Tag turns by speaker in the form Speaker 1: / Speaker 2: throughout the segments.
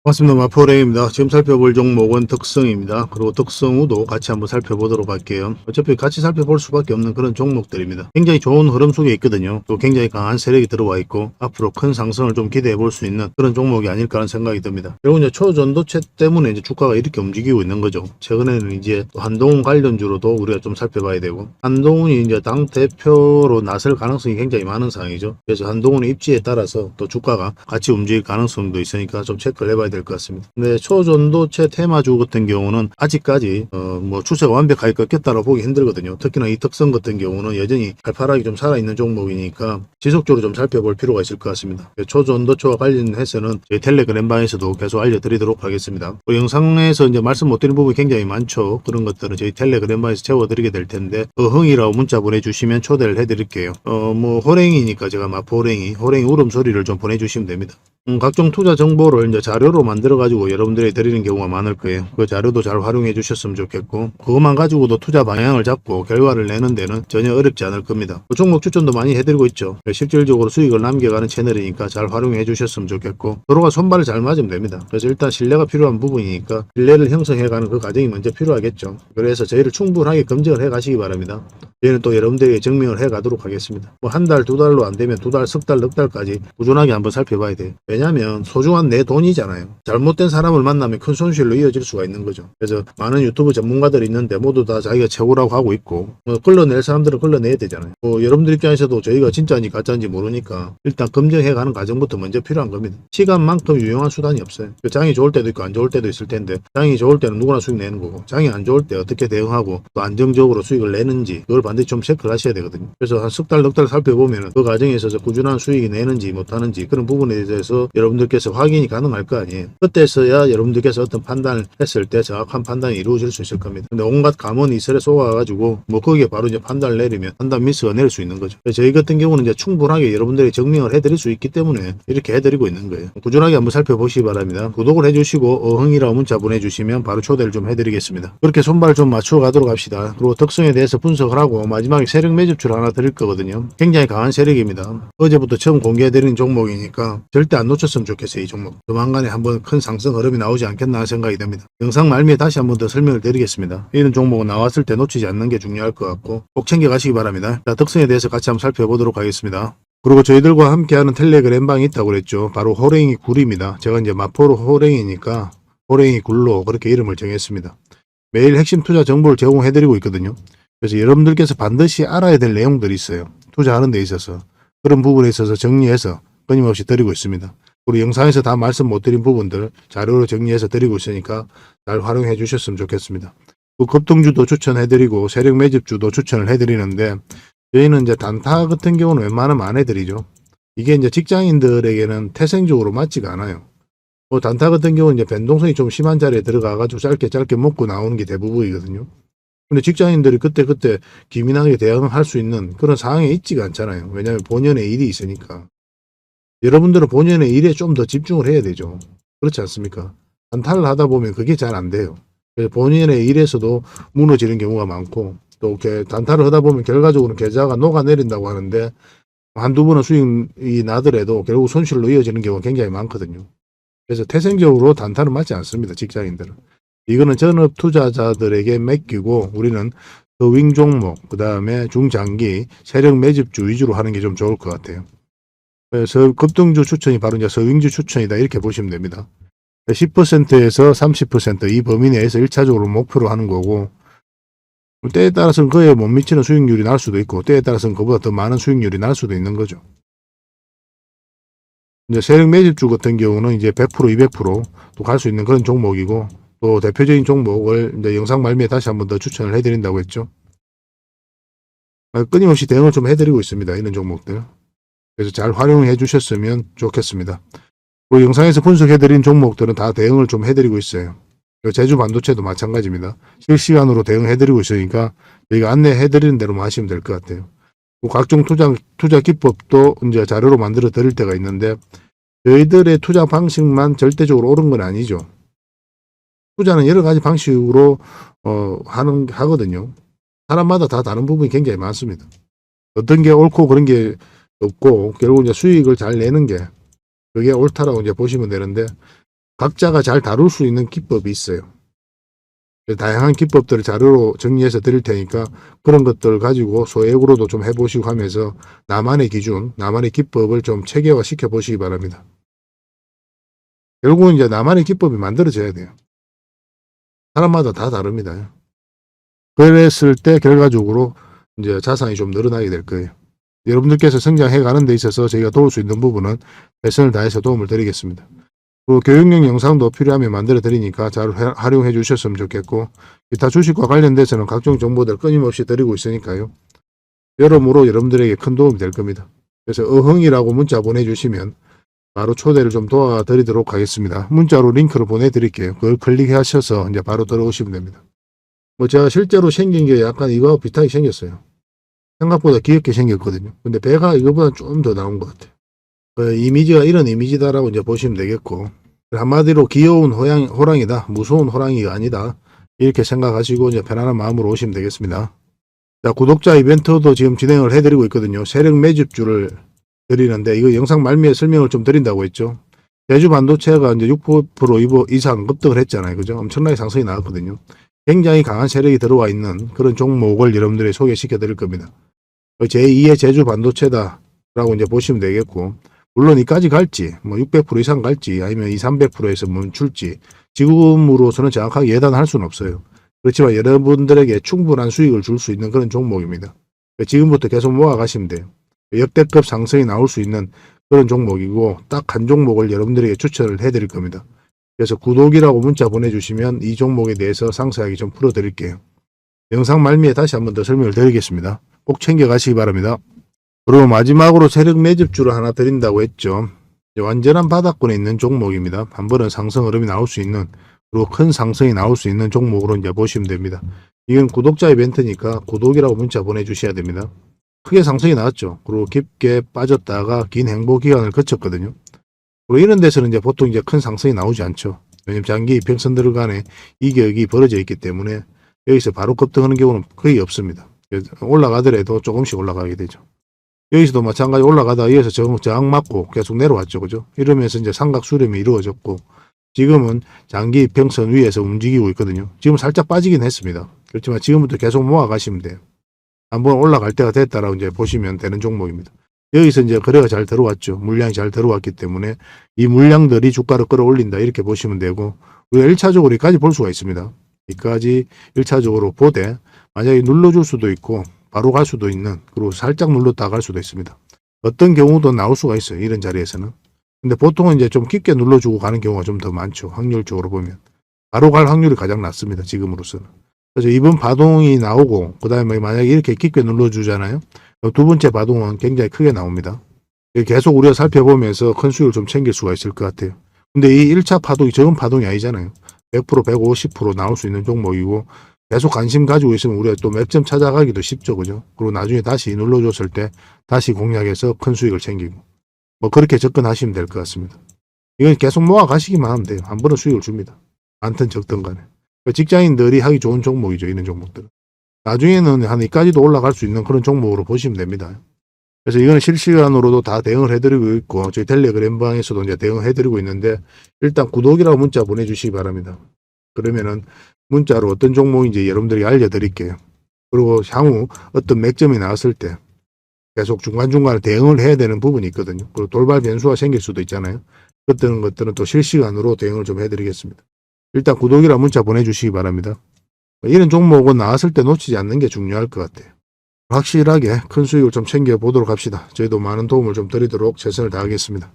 Speaker 1: 반갑습니다. 마포랭입니다. 지금 살펴볼 종목은 특성입니다. 그리고 특성 후도 같이 한번 살펴보도록 할게요. 어차피 같이 살펴볼 수밖에 없는 그런 종목들입니다. 굉장히 좋은 흐름 속에 있거든요. 또 굉장히 강한 세력이 들어와 있고 앞으로 큰 상승을 좀 기대해 볼 수 있는 그런 종목이 아닐까 하는 생각이 듭니다. 그리고 이제 초전도체 때문에 이제 주가가 이렇게 움직이고 있는 거죠. 최근에는 이제 또 한동훈 관련주로도 우리가 좀 살펴봐야 되고, 한동훈이 이제 당 대표로 나설 가능성이 굉장히 많은 상황이죠. 그래서 한동훈의 입지에 따라서 또 주가가 같이 움직일 가능성도 있으니까 좀 체크를 해봐야 될 것 같습니다. 근데 초전도체 테마주 같은 경우는 아직까지 뭐 추세가 완벽하게 꺾였다고 보기 힘들거든요. 특히나 이 특성 같은 경우는 여전히 팔팔하게 좀 살아있는 종목이니까 지속적으로 좀 살펴볼 필요가 있을 것 같습니다. 초전도체와 관련해서는 저희 텔레그램방에서도 계속 알려드리도록 하겠습니다. 영상에서 이제 말씀 못 드린 부분이 굉장히 많죠. 그런 것들은 저희 텔레그램방에서 채워드리게 될 텐데, 흥이라고 문자 보내주시면 초대를 해드릴게요. 뭐 호랭이니까 제가 마포호랭이 울음소리를 좀 보내주시면 됩니다. 각종 투자 정보를 이제 자료로 만들어 가지고 여러분들이 드리는 경우가 많을 거예요. 그 자료도 잘 활용해 주셨으면 좋겠고, 그것만 가지고도 투자 방향을 잡고 결과를 내는 데는 전혀 어렵지 않을 겁니다. 종목 추천도 많이 해드리고 있죠. 실질적으로 수익을 남겨가는 채널이니까 잘 활용해 주셨으면 좋겠고, 서로가 손발을 잘 맞으면 됩니다. 그래서 일단 신뢰가 필요한 부분이니까 신뢰를 형성해가는 그 과정이 먼저 필요하겠죠. 그래서 저희를 충분하게 검증을 해 가시기 바랍니다. 저희는 또 여러분들에게 증명을 해 가도록 하겠습니다. 뭐 한 달, 두 달로 안 되면 두 달, 석 달, 넉 달까지 꾸준하게 한번 살펴봐야 돼요. 왜냐하면 소중한 내 돈이잖아요. 잘못된 사람을 만나면 큰 손실로 이어질 수가 있는 거죠. 그래서 많은 유튜브 전문가들이 있는데 모두 다 자기가 최고라고 하고 있고, 끌러낼 사람들은 끌러내야 되잖아요. 여러분들 입장에서도 저희가 진짜인지 가짜인지 모르니까 일단 검증해가는 과정부터 먼저 필요한 겁니다. 시간만큼 유용한 수단이 없어요. 장이 좋을 때도 있고 안 좋을 때도 있을 텐데, 장이 좋을 때는 누구나 수익 내는 거고, 장이 안 좋을 때 어떻게 대응하고 또 안정적으로 수익을 내는지 그걸 반드시 좀 체크를 하셔야 되거든요. 그래서 한 석 달, 넉 달 살펴보면 그 과정에 있어서 꾸준한 수익이 내는지 못하는지 그런 부분에 대해서 여러분들께서 확인이 가능할 거 아니에요. 그때서야 여러분들께서 어떤 판단을 했을 때 정확한 판단이 이루어질 수 있을 겁니다. 근데 온갖 감언이 이설에 쏘아가지고 뭐 거기에 바로 이제 판단을 내리면 판단 미스가 내릴 수 있는 거죠. 저희 같은 경우는 이제 충분하게 여러분들이 증명을 해드릴 수 있기 때문에 이렇게 해드리고 있는 거예요. 꾸준하게 한번 살펴보시기 바랍니다. 구독을 해주시고 어흥이라고 문자 보내주시면 바로 초대를 좀 해드리겠습니다. 그렇게 손발 좀 맞추어 가도록 합시다. 그리고 특성에 대해서 분석을 하고 마지막에 세력 매집주를 하나 드릴 거거든요. 굉장히 강한 세력입니다. 어제부터 처음 공개해드린 종목이니까 절대 안 놓쳤으면 좋겠어요. 이 종목 조만간에 한번 큰 상승 흐름이 나오지 않겠나 하는 생각이 듭니다. 영상 말미에 다시 한번 더 설명을 드리겠습니다. 이런 종목은 나왔을 때 놓치지 않는 게 중요할 것 같고 꼭 챙겨 가시기 바랍니다. 자, 특성에 대해서 같이 한번 살펴보도록 하겠습니다. 그리고 저희들과 함께하는 텔레그램방이 있다고 그랬죠. 바로 호랭이 굴입니다. 제가 이제 마포로 호랭이니까 호랭이 굴로 그렇게 이름을 정했습니다. 매일 핵심 투자 정보를 제공해드리고 있거든요. 그래서 여러분들께서 반드시 알아야 될 내용들이 있어요. 투자하는 데 있어서 그런 부분에 있어서 정리해서 끊임없이 드리고 있습니다. 우리 영상에서 다 말씀 못 드린 부분들 자료로 정리해서 드리고 있으니까 잘 활용해 주셨으면 좋겠습니다. 그 급등주도 추천해드리고 세력 매집주도 추천을 해드리는데, 저희는 이제 단타 같은 경우는 웬만하면 안 해드리죠. 이게 이제 직장인들에게는 태생적으로 맞지가 않아요. 뭐 단타 같은 경우는 이제 변동성이 좀 심한 자리에 들어가가지고 짧게 먹고 나오는 게 대부분이거든요. 근데 직장인들이 그때 기민하게 대응할 수 있는 그런 상황에 있지가 않잖아요. 왜냐하면 본연의 일이 있으니까. 여러분들은 본연의 일에 좀 더 집중을 해야 되죠. 그렇지 않습니까? 단타를 하다 보면 그게 잘 안 돼요. 그래서 본인의 일에서도 무너지는 경우가 많고, 또 이렇게 단타를 하다 보면 결과적으로 계좌가 녹아내린다고 하는데 한두 번은 수익이 나더라도 결국 손실로 이어지는 경우가 굉장히 많거든요. 그래서 태생적으로 단타는 맞지 않습니다. 직장인들은. 이거는 전업 투자자들에게 맡기고 우리는 더윙 종목, 그 다음에 중장기 세력 매집주 위주로 하는 게 좀 좋을 것 같아요. 그래서 급등주 추천이 바로 이제 서윙주 추천이다 이렇게 보시면 됩니다. 10%에서 30% 이 범위 내에서 1차적으로 목표로 하는 거고, 때에 따라서는 그에 못 미치는 수익률이 날 수도 있고 때에 따라서는 그보다 더 많은 수익률이 날 수도 있는 거죠. 이제 세력 매집주 같은 경우는 이제 100%, 200%또 갈 수 있는 그런 종목이고, 또 대표적인 종목을 이제 영상 말미에 다시 한번 더 추천을 해드린다고 했죠. 끊임없이 대응을 좀 해드리고 있습니다. 이런 종목들. 그래서 잘 활용해 주셨으면 좋겠습니다. 그 영상에서 분석해드린 종목들은 다 대응을 좀 해드리고 있어요. 제주 반도체도 마찬가지입니다. 실시간으로 대응해드리고 있으니까 저희가 안내해드리는 대로만 하시면 될 것 같아요. 각종 투자 기법도 이제 자료로 만들어 드릴 때가 있는데, 저희들의 투자 방식만 절대적으로 옳은 건 아니죠. 투자는 여러 가지 방식으로 하거든요. 사람마다 다 다른 부분이 굉장히 많습니다. 어떤 게 옳고 그런 게 없고, 결국 이제 수익을 잘 내는 게 그게 옳다라고 이제 보시면 되는데, 각자가 잘 다룰 수 있는 기법이 있어요. 다양한 기법들을 자료로 정리해서 드릴 테니까 그런 것들 가지고 소액으로도 좀 해보시고 하면서 나만의 기준, 나만의 기법을 좀 체계화 시켜 보시기 바랍니다. 결국은 이제 나만의 기법이 만들어져야 돼요. 사람마다 다 다릅니다. 그랬을 때 결과적으로 이제 자산이 좀 늘어나게 될 거예요. 여러분들께서 성장해 가는 데 있어서 저희가 도울 수 있는 부분은 최선을 다해서 도움을 드리겠습니다. 그 교육용 영상도 필요하면 만들어 드리니까 잘 활용해 주셨으면 좋겠고, 기타 주식과 관련돼서는 각종 정보들 끊임없이 드리고 있으니까요. 여러모로 여러분들에게 큰 도움이 될 겁니다. 그래서 어흥이라고 문자 보내주시면 바로 초대를 좀 도와드리도록 하겠습니다. 문자로 링크를 보내드릴게요. 그걸 클릭하셔서 이제 바로 들어오시면 됩니다. 뭐 제가 실제로 생긴 게 약간 이거하고 비슷하게 생겼어요. 생각보다 귀엽게 생겼거든요. 근데 배가 이거보다 좀 더 나온 것 같아요. 이미지가 이런 이미지다라고 이제 보시면 되겠고, 한마디로 귀여운 호랑이다, 무서운 호랑이가 아니다, 이렇게 생각하시고 이제 편안한 마음으로 오시면 되겠습니다. 자, 구독자 이벤트도 지금 진행을 해드리고 있거든요. 세력 매집주를 드리는데, 이거 영상 말미에 설명을 좀 드린다고 했죠. 제주 반도체가 이제 6% 이상 급등을 했잖아요. 그죠? 엄청나게 상승이 나왔거든요. 굉장히 강한 세력이 들어와 있는 그런 종목을 여러분들이 소개시켜 드릴 겁니다. 제2의 제주 반도체다라고 이제 보시면 되겠고, 물론 이까지 갈지, 뭐 600% 이상 갈지, 아니면 300%에서 멈출지, 지금으로서는 정확하게 예단할 수는 없어요. 그렇지만 여러분들에게 충분한 수익을 줄 수 있는 그런 종목입니다. 지금부터 계속 모아가시면 돼요. 역대급 상승이 나올 수 있는 그런 종목이고, 딱 한 종목을 여러분들에게 추천을 해드릴 겁니다. 그래서 구독이라고 문자 보내주시면 이 종목에 대해서 상세하게 좀 풀어드릴게요. 영상 말미에 다시 한번 더 설명을 드리겠습니다. 꼭 챙겨가시기 바랍니다. 그리고 마지막으로 세력 매집주를 하나 드린다고 했죠. 완전한 바닥권에 있는 종목입니다. 한 번은 상승 흐름이 나올 수 있는, 그리고 큰 상승이 나올 수 있는 종목으로 이제 보시면 됩니다. 이건 구독자 이벤트니까 구독이라고 문자 보내주셔야 됩니다. 크게 상승이 나왔죠. 그리고 깊게 빠졌다가 긴 행보 기간을 거쳤거든요. 그리고 이런 데서는 이제 보통 이제 큰 상승이 나오지 않죠. 왜냐면 장기 이평선들 간에 이격이 벌어져 있기 때문에 여기서 바로 급등하는 경우는 거의 없습니다. 올라가더라도 조금씩 올라가게 되죠. 여기서도 마찬가지 올라가다 여기서 저항 맞고 계속 내려왔죠. 그죠? 이러면서 이제 삼각 수렴이 이루어졌고, 지금은 장기 이평선 위에서 움직이고 있거든요. 지금 살짝 빠지긴 했습니다. 그렇지만 지금부터 계속 모아가시면 돼요. 한번 올라갈 때가 됐다라고 이제 보시면 되는 종목입니다. 여기서 이제 거래가 잘 들어왔죠. 물량이 잘 들어왔기 때문에 이 물량들이 주가를 끌어올린다, 이렇게 보시면 되고, 우리가 1차적으로 여기까지 볼 수가 있습니다. 여기까지 1차적으로 보되 만약에 눌러줄 수도 있고 바로 갈 수도 있는, 그리고 살짝 눌렀다 갈 수도 있습니다. 어떤 경우도 나올 수가 있어요. 이런 자리에서는. 근데 보통은 이제 좀 깊게 눌러주고 가는 경우가 좀 더 많죠. 확률적으로 보면. 바로 갈 확률이 가장 낮습니다. 지금으로서는. 그래서 이번 파동이 나오고, 그 다음에 만약에 이렇게 깊게 눌러주잖아요. 두 번째 파동은 굉장히 크게 나옵니다. 계속 우리가 살펴보면서 큰 수익을 좀 챙길 수가 있을 것 같아요. 근데 이 1차 파동이 적은 파동이 아니잖아요. 100%, 150% 나올 수 있는 종목이고, 계속 관심 가지고 있으면 우리가 또 맥점 찾아가기도 쉽죠. 그죠? 그리고 나중에 다시 눌러줬을 때 다시 공략해서 큰 수익을 챙기고, 뭐 그렇게 접근하시면 될 것 같습니다. 이건 계속 모아 가시기만 하면 돼요. 한 번은 수익을 줍니다. 많든 적든 간에. 직장인들이 하기 좋은 종목이죠. 이런 종목들은. 나중에는 한 이까지도 올라갈 수 있는 그런 종목으로 보시면 됩니다. 그래서 이거는 실시간으로도 다 대응을 해드리고 있고, 저희 텔레그램 방에서도 이제 대응을 해드리고 있는데, 일단 구독이라고 문자 보내주시기 바랍니다. 그러면은 문자로 어떤 종목인지 여러분들에게 알려드릴게요. 그리고 향후 어떤 맥점이 나왔을 때 계속 중간중간에 대응을 해야 되는 부분이 있거든요. 그리고 돌발 변수가 생길 수도 있잖아요. 그런 것들은 또 실시간으로 대응을 좀 해드리겠습니다. 일단 구독이라 문자 보내주시기 바랍니다. 이런 종목은 나왔을 때 놓치지 않는 게 중요할 것 같아요. 확실하게 큰 수익을 좀 챙겨보도록 합시다. 저희도 많은 도움을 좀 드리도록 최선을 다하겠습니다.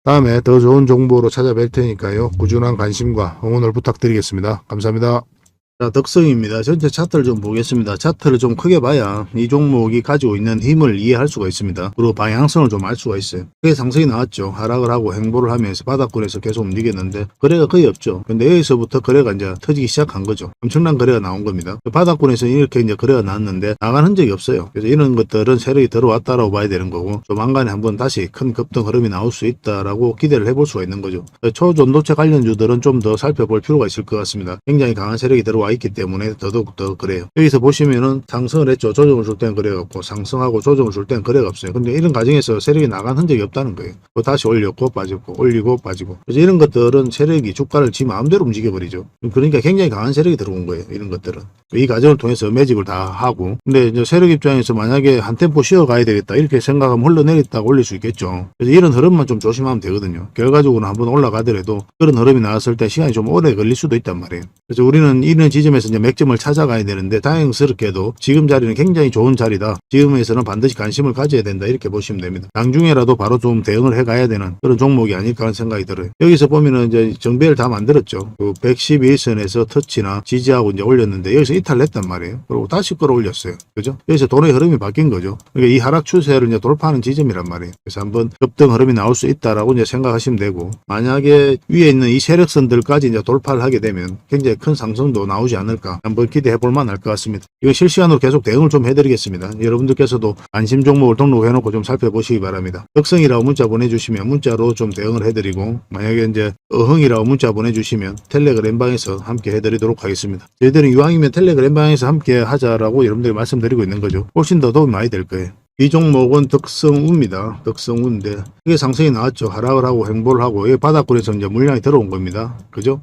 Speaker 1: 다음에 더 좋은 정보로 찾아뵐 테니까요. 꾸준한 관심과 응원을 부탁드리겠습니다. 감사합니다. 자, 덕성입니다. 전체 차트를 좀 보겠습니다. 차트를 좀 크게 봐야 이 종목이 가지고 있는 힘을 이해할 수가 있습니다. 그리고 방향성을 좀 알 수가 있어요. 크게 상승이 나왔죠. 하락을 하고 행보를 하면서 바닥권에서 계속 움직였는데 거래가 거의 없죠. 근데 여기서부터 거래가 이제 터지기 시작한 거죠. 엄청난 거래가 나온 겁니다. 바닥권에서 이렇게 이제 거래가 나왔는데 나간 흔적이 없어요. 그래서 이런 것들은 세력이 들어왔다라고 봐야 되는 거고, 조만간에 한번 다시 큰 급등 흐름이 나올 수 있다라고 기대를 해볼 수가 있는 거죠. 초전도체 관련주들은 좀 더 살펴볼 필요가 있을 것 같습니다. 굉장히 강한 세력이 들어와 들어와 있기 때문에 더더욱 더 그래요. 여기서 보시면은 상승을 했죠. 조정을 줄 땐 거래가 없고 상승하고 조정을 줄 땐 거래가 없어요. 근데 이런 과정에서 세력이 나간 흔적이 없다는 거예요. 또 다시 올렸고 빠졌고 올리고 빠지고. 그래서 이런 것들은 세력이 주가를 지 마음대로 움직여버리죠. 그러니까 굉장히 강한 세력이 들어온 거예요. 이런 것들은. 이 과정을 통해서 매집을 다 하고. 근데 이제 세력 입장에서 만약에 한 템포 쉬어가야 되겠다 이렇게 생각하면 흘러내렸다가 올릴 수 있겠죠. 그래서 이런 흐름만 좀 조심하면 되거든요. 결과적으로 한번 올라가더라도 그런 흐름이 나왔을 때 시간이 좀 오래 걸릴 수도 있단 말이에요. 그래서 우리는 이런 지점에서 이제 맥점을 찾아가야 되는데 다행스럽게도 지금 자리는 굉장히 좋은 자리다. 지금에서는 반드시 관심을 가져야 된다. 이렇게 보시면 됩니다. 나중에라도 바로 좀 대응을 해가야 되는 그런 종목이 아닐까 하는 생각이 들어요. 여기서 보면은 이제 정배를 다 만들었죠. 그 111선에서 터치나 지지하고 이제 올렸는데 여기서 이탈했단 말이에요. 그리고 다시 끌어올렸어요. 그죠? 여기서 돈의 흐름이 바뀐 거죠. 그러니까 이 하락 추세를 이제 돌파하는 지점이란 말이에요. 그래서 한번 급등 흐름이 나올 수 있다라고 이제 생각하시면 되고, 만약에 위에 있는 이 세력선들까지 이제 돌파를 하게 되면 굉장히 큰 상승도 나오지 않을까 한번 기대해 볼 만할 것 같습니다. 이거 실시간으로 계속 대응을 좀 해드리겠습니다. 여러분들께서도 안심 종목을 등록해놓고 좀 살펴보시기 바랍니다. 덕성이라고 문자 보내주시면 문자로 좀 대응을 해드리고, 만약에 이제 어흥이라고 문자 보내주시면 텔레그램방에서 함께 해드리도록 하겠습니다. 저희들은 이왕이면 텔레그램방에서 함께 하자라고 여러분들이 말씀드리고 있는 거죠. 훨씬 더 도움이 많이 될 거예요. 이 종목은 덕성우입니다. 덕성우인데 이게 상승이 나왔죠. 하락을 하고 횡보를 하고 이 바닥권에서 이제 물량이 들어온 겁니다. 그죠?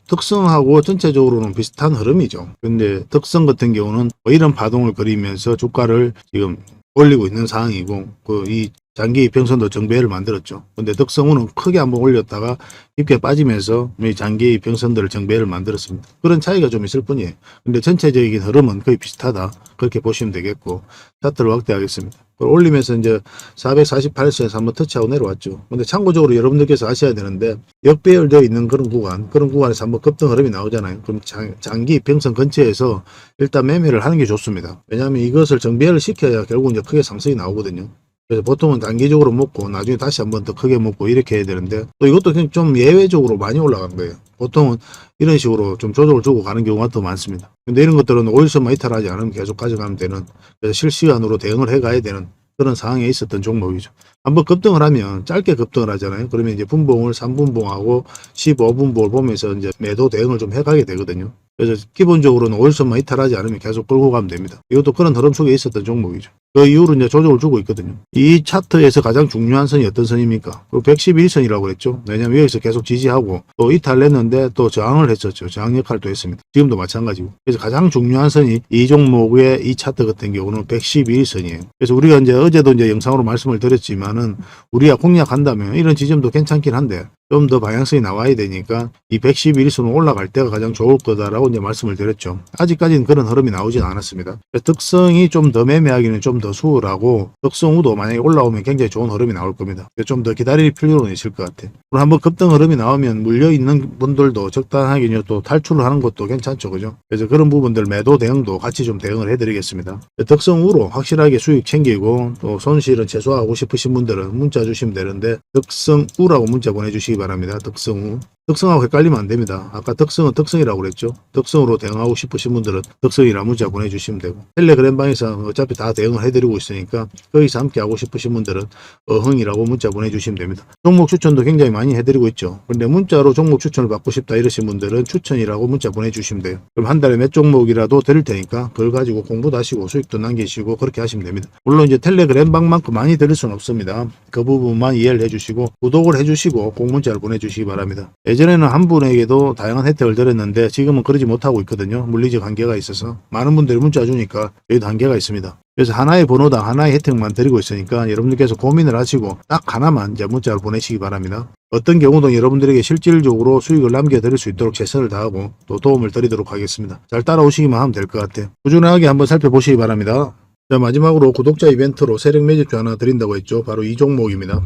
Speaker 1: 덕성하고 전체적으로는 비슷한 흐름이죠. 근데 덕성 같은 경우는 이런 파동을 그리면서 주가를 지금 올리고 있는 상황이고, 이 장기 이평선도 정배를 만들었죠. 근데 덕성우는 크게 한번 올렸다가 깊게 빠지면서 이 장기 이평선들을 정배를 만들었습니다. 그런 차이가 좀 있을 뿐이에요. 근데 전체적인 흐름은 거의 비슷하다. 그렇게 보시면 되겠고, 차트를 확대하겠습니다. 올리면서 이제 448선에서 한번 터치하고 내려왔죠. 근데 참고적으로 여러분들께서 아셔야 되는데, 역배열되어 있는 그런 구간에서 한번 급등 흐름이 나오잖아요. 그럼 장기 이평선 근처에서 일단 매매를 하는 게 좋습니다. 왜냐하면 이것을 정배를 시켜야 결국 이제 크게 상승이 나오거든요. 그래서 보통은 단기적으로 먹고 나중에 다시 한번 더 크게 먹고 이렇게 해야 되는데, 또 이것도 그냥 좀 예외적으로 많이 올라간 거예요. 보통은 이런 식으로 좀 조정을 주고 가는 경우가 더 많습니다. 근데 이런 것들은 오일선만 이탈하지 않으면 계속 가져가면 되는, 그래서 실시간으로 대응을 해가야 되는 그런 상황에 있었던 종목이죠. 한번 급등을 하면 짧게 급등을 하잖아요. 그러면 이제 분봉을 3분봉하고 15분봉을 보면서 이제 매도 대응을 좀 해가게 되거든요. 그래서 기본적으로는 오일선만 이탈하지 않으면 계속 끌고 가면 됩니다. 이것도 그런 흐름 속에 있었던 종목이죠. 그 이후로 이제 조정을 주고 있거든요. 이 차트에서 가장 중요한 선이 어떤 선입니까? 111선이라고 그랬죠. 왜냐하면 여기서 계속 지지하고 또 이탈했는데 또 저항을 했었죠. 저항 역할도 했습니다. 지금도 마찬가지고. 그래서 가장 중요한 선이 이 종목의 이 차트 같은 경우는 111선이에요. 그래서 우리가 이제 어제도 이제 영상으로 말씀을 드렸지만은 우리가 공략한다면 이런 지점도 괜찮긴 한데 좀 더 방향성이 나와야 되니까 이 111선으로 올라갈 때가 가장 좋을 거다라고 이제 말씀을 드렸죠. 아직까지는 그런 흐름이 나오진 않았습니다. 덕성이 좀 더 매매하기는 좀 더 수월하고, 덕성우도 만약에 올라오면 굉장히 좋은 흐름이 나올 겁니다. 좀 더 기다릴 필요는 있을 것 같아요. 그럼 한번 급등 흐름이 나오면 물려있는 분들도 적당하게 또 탈출을 하는 것도 괜찮죠. 그죠? 그래서 그런 부분들 매도 대응도 같이 좀 대응을 해드리겠습니다. 덕성우로 확실하게 수익 챙기고 또 손실은 최소화하고 싶으신 분들은 문자 주시면 되는데, 덕성우라고 문자 보내주시기 바랍니다. 덕성우. 덕성하고 헷갈리면 안 됩니다. 아까 덕성은 덕성이라고 그랬죠. 덕성으로 대응하고 싶으신 분들은 덕성이라 문자 보내주시면 되고, 텔레그램방에서 어차피 다 대응을 해드리고 있으니까 거기서 함께 하고 싶으신 분들은 어흥이라고 문자 보내주시면 됩니다. 종목 추천도 굉장히 많이 해드리고 있죠. 근데 문자로 종목 추천을 받고 싶다 이러신 분들은 추천이라고 문자 보내주시면 돼요. 그럼 한 달에 몇 종목이라도 드릴 테니까 그걸 가지고 공부도 하시고 수익도 남기시고 그렇게 하시면 됩니다. 물론 이제 텔레그램방만큼 많이 드릴 수는 없습니다. 그 부분만 이해를 해주시고 구독을 해주시고 꼭 문자를 보내주시기 바랍니다. 예전에는 한 분에게도 다양한 혜택을 드렸는데 지금은 그러지 못하고 있거든요. 물리적 한계가 있어서 많은 분들이 문자 주니까 여기도 한계가 있습니다. 그래서 하나의 번호당 하나의 혜택만 드리고 있으니까 여러분들께서 고민을 하시고 딱 하나만 이제 문자를 보내시기 바랍니다. 어떤 경우도 여러분들에게 실질적으로 수익을 남겨드릴 수 있도록 최선을 다하고 또 도움을 드리도록 하겠습니다. 잘 따라오시기만 하면 될 것 같아요. 꾸준하게 한번 살펴보시기 바랍니다. 자, 마지막으로 구독자 이벤트로 세력 매집주 하나 드린다고 했죠. 바로 이 종목입니다.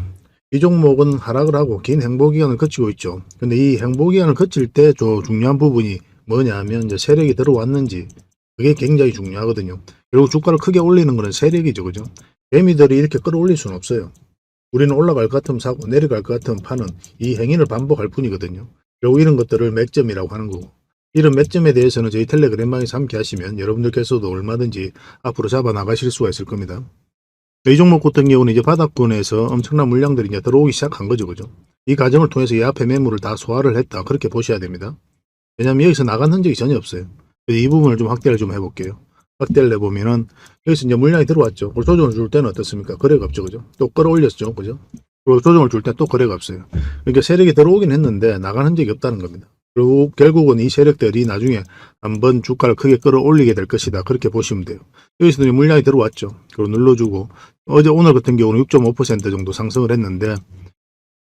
Speaker 1: 이 종목은 하락을 하고 긴 행보기간을 거치고 있죠. 근데 이 행보기간을 거칠 때 중요한 부분이 뭐냐 하면 이제 세력이 들어왔는지, 그게 굉장히 중요하거든요. 결국 주가를 크게 올리는 것은 세력이죠. 그죠? 개미들이 이렇게 끌어올릴 수는 없어요. 우리는 올라갈 것 같으면 사고 내려갈 것 같으면 파는 이 행위를 반복할 뿐이거든요. 결국 이런 것들을 맥점이라고 하는 거고, 이런 맥점에 대해서는 저희 텔레그램방에서 함께 하시면 여러분들께서도 얼마든지 앞으로 잡아 나가실 수가 있을 겁니다. 이 종목 같은 경우는 이제 바닥권에서 엄청난 물량들이 이제 들어오기 시작한 거죠. 그죠? 이 과정을 통해서 이 앞에 매물을 다 소화를 했다. 그렇게 보셔야 됩니다. 왜냐면 여기서 나간 흔적이 전혀 없어요. 이 부분을 좀 확대를 좀 해볼게요. 확대를 해보면은 여기서 이제 물량이 들어왔죠. 그걸 조정을 줄 때는 어떻습니까? 거래가 없죠. 그죠? 또 끌어올렸죠. 그죠? 그리고 조정을 줄 때 또 거래가 없어요. 그러니까 세력이 들어오긴 했는데 나간 흔적이 없다는 겁니다. 그리고 결국은 이 세력들이 나중에 한번 주가를 크게 끌어올리게 될 것이다. 그렇게 보시면 돼요. 여기서도 물량이 들어왔죠. 그리고 눌러주고 오늘 같은 경우는 6.5% 정도 상승을 했는데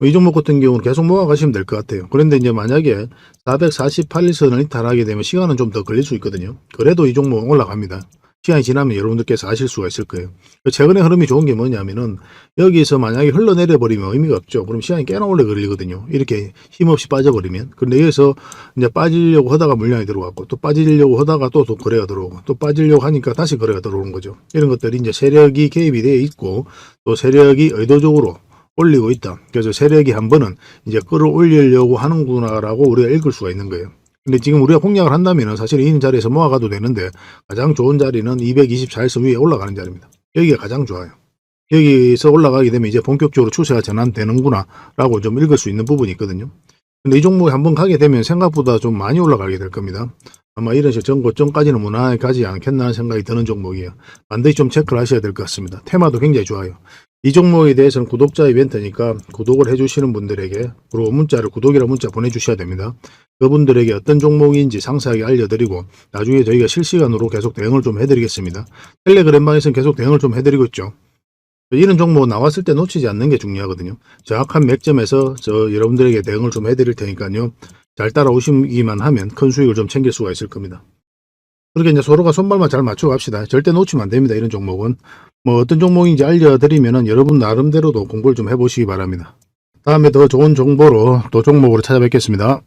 Speaker 1: 이 종목 같은 경우는 계속 모아가시면 될 것 같아요. 그런데 이제 만약에 448일선을 이탈하게 되면 시간은 좀 더 걸릴 수 있거든요. 그래도 이 종목은 올라갑니다. 시간이 지나면 여러분들께서 아실 수가 있을 거예요. 최근에 흐름이 좋은 게 뭐냐면은 여기서 만약에 흘러내려 버리면 의미가 없죠. 그럼 시간이 꽤나 오래 걸리거든요. 이렇게 힘없이 빠져버리면. 그런데 여기서 이제 빠지려고 하다가 물량이 들어왔고 또 빠지려고 하다가 또 거래가 들어오고 또 빠지려고 하니까 다시 거래가 들어오는 거죠. 이런 것들이 이제 세력이 개입이 되어 있고 또 세력이 의도적으로 올리고 있다. 그래서 세력이 한 번은 이제 끌어올리려고 하는구나라고 우리가 읽을 수가 있는 거예요. 근데 지금 우리가 공략을 한다면 사실 이 자리에서 모아가도 되는데 가장 좋은 자리는 224일선 위에 올라가는 자리입니다. 여기가 가장 좋아요. 여기서 올라가게 되면 이제 본격적으로 추세가 전환되는구나 라고 좀 읽을 수 있는 부분이 있거든요. 근데 이 종목에 한번 가게 되면 생각보다 좀 많이 올라가게 될 겁니다. 아마 이런 식으로 전고점까지는 무난하게 가지 않겠나 하는 생각이 드는 종목이에요. 반드시 좀 체크를 하셔야 될 것 같습니다. 테마도 굉장히 좋아요. 이 종목에 대해서는 구독자 이벤트니까 구독을 해주시는 분들에게 그리고 문자를 구독이라는 문자 보내주셔야 됩니다. 그분들에게 어떤 종목인지 상세하게 알려드리고 나중에 저희가 실시간으로 계속 대응을 좀 해드리겠습니다. 텔레그램방에서는 계속 대응을 좀 해드리고 있죠. 이런 종목 나왔을 때 놓치지 않는 게 중요하거든요. 정확한 맥점에서 여러분들에게 대응을 좀 해드릴 테니까요. 잘 따라오시기만 하면 큰 수익을 좀 챙길 수가 있을 겁니다. 그렇게 이제 서로가 손발만 잘 맞추고 갑시다. 절대 놓치면 안 됩니다. 이런 종목은. 뭐 어떤 종목인지 알려드리면은 여러분 나름대로도 공부를 좀 해보시기 바랍니다. 다음에 더 좋은 정보로 또 종목으로 찾아뵙겠습니다.